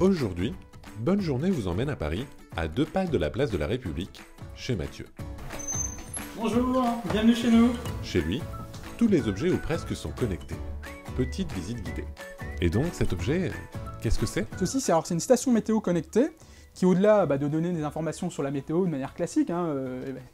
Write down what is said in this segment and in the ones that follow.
Aujourd'hui, Bonne Journée vous emmène à Paris, à 2 pas de la place de la République, chez Mathieu. Bonjour, bienvenue chez nous. Chez lui, tous les objets ou presque sont connectés. Petite visite guidée. Et donc cet objet, qu'est-ce que c'est? Ceci, c'est une station météo connectée qui, au-delà de donner des informations sur la météo de manière classique,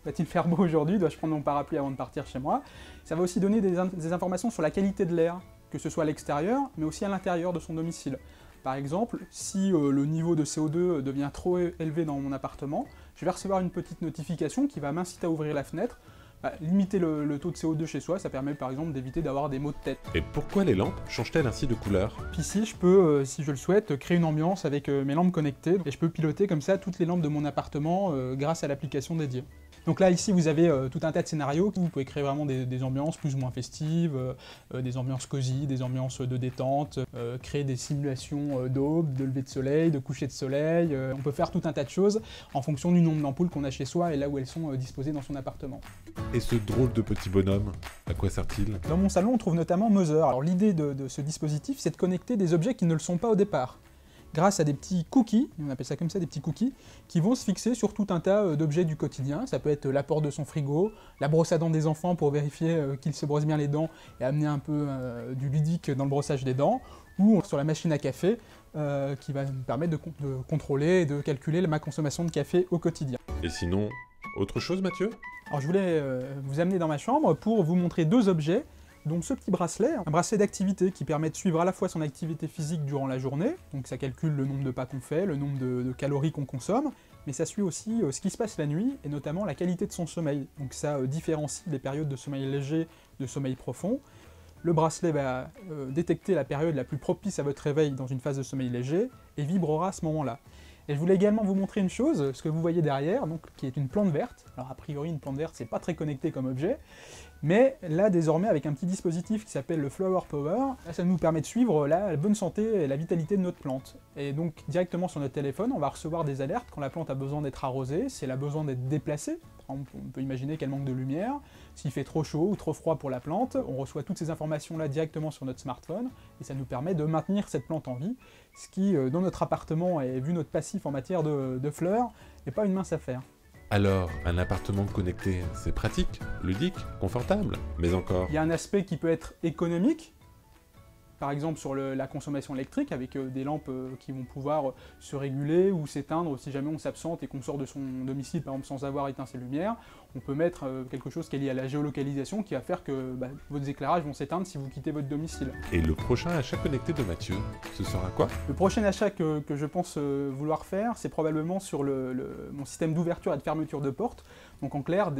va-t-il faire beau aujourd'hui, dois-je prendre mon parapluie avant de partir chez moi, ça va aussi donner des informations sur la qualité de l'air, que ce soit à l'extérieur, mais aussi à l'intérieur de son domicile. Par exemple, si le niveau de CO2 devient trop élevé dans mon appartement, je vais recevoir une petite notification qui va m'inciter à ouvrir la fenêtre. Limiter le taux de CO2 chez soi, ça permet par exemple d'éviter d'avoir des maux de tête. Et pourquoi les lampes changent-elles ainsi de couleur? Puis ici, je peux, si je le souhaite, créer une ambiance avec mes lampes connectées, et je peux piloter comme ça toutes les lampes de mon appartement grâce à l'application dédiée. Donc là, ici, vous avez tout un tas de scénarios, vous pouvez créer vraiment des ambiances plus ou moins festives, des ambiances cosy, des ambiances de détente, créer des simulations d'aube, de lever de soleil, de coucher de soleil, on peut faire tout un tas de choses en fonction du nombre d'ampoules qu'on a chez soi et là où elles sont disposées dans son appartement. Et ce drôle de petit bonhomme, à quoi sert-il? Dans mon salon, on trouve notamment Mother. Alors l'idée de ce dispositif, c'est de connecter des objets qui ne le sont pas au départ, grâce à des petits cookies, on appelle ça comme ça, des petits cookies, qui vont se fixer sur tout un tas d'objets du quotidien. Ça peut être la porte de son frigo, la brosse à dents des enfants pour vérifier qu'ils se brossent bien les dents et amener un peu du ludique dans le brossage des dents, ou sur la machine à café, qui va me permettre de contrôler et de calculer ma consommation de café au quotidien. Et sinon, autre chose Mathieu? Alors je voulais vous amener dans ma chambre pour vous montrer deux objets, dont ce petit bracelet, un bracelet d'activité qui permet de suivre à la fois son activité physique durant la journée, donc ça calcule le nombre de pas qu'on fait, le nombre de calories qu'on consomme, mais ça suit aussi ce qui se passe la nuit, et notamment la qualité de son sommeil. Donc ça différencie les périodes de sommeil léger de sommeil profond. Le bracelet va détecter la période la plus propice à votre réveil dans une phase de sommeil léger, et vibrera à ce moment-là. Et je voulais également vous montrer une chose, ce que vous voyez derrière, donc, qui est une plante verte. Alors a priori, une plante verte, c'est pas très connecté comme objet, mais là, désormais, avec un petit dispositif qui s'appelle le Flower Power, là, ça nous permet de suivre la bonne santé et la vitalité de notre plante. Et donc, directement sur notre téléphone, on va recevoir des alertes quand la plante a besoin d'être arrosée, si elle a besoin d'être déplacée. Par exemple, on peut imaginer qu'elle manque de lumière, s'il fait trop chaud ou trop froid pour la plante, on reçoit toutes ces informations-là directement sur notre smartphone, et ça nous permet de maintenir cette plante en vie, ce qui, dans notre appartement, et vu notre passif en matière de fleurs, n'est pas une mince affaire. Alors, un appartement connecté, c'est pratique, ludique, confortable, mais encore... Il y a un aspect qui peut être économique, par exemple sur la consommation électrique, avec des lampes qui vont pouvoir se réguler ou s'éteindre si jamais on s'absente et qu'on sort de son domicile, par exemple sans avoir éteint ses lumières. On peut mettre quelque chose qui est lié à la géolocalisation, qui va faire que vos éclairages vont s'éteindre si vous quittez votre domicile. Et le prochain achat connecté de Mathieu, ce sera quoi? Le prochain achat que je pense vouloir faire, c'est probablement sur mon système d'ouverture et de fermeture de porte. Donc en clair,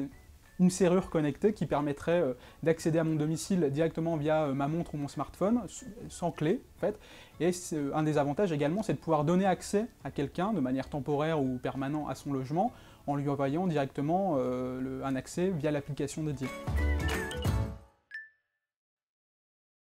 une serrure connectée qui permettrait d'accéder à mon domicile directement via ma montre ou mon smartphone, sans clé en fait. Et un des avantages également, c'est de pouvoir donner accès à quelqu'un de manière temporaire ou permanente à son logement, en lui envoyant directement un accès via l'application dédiée.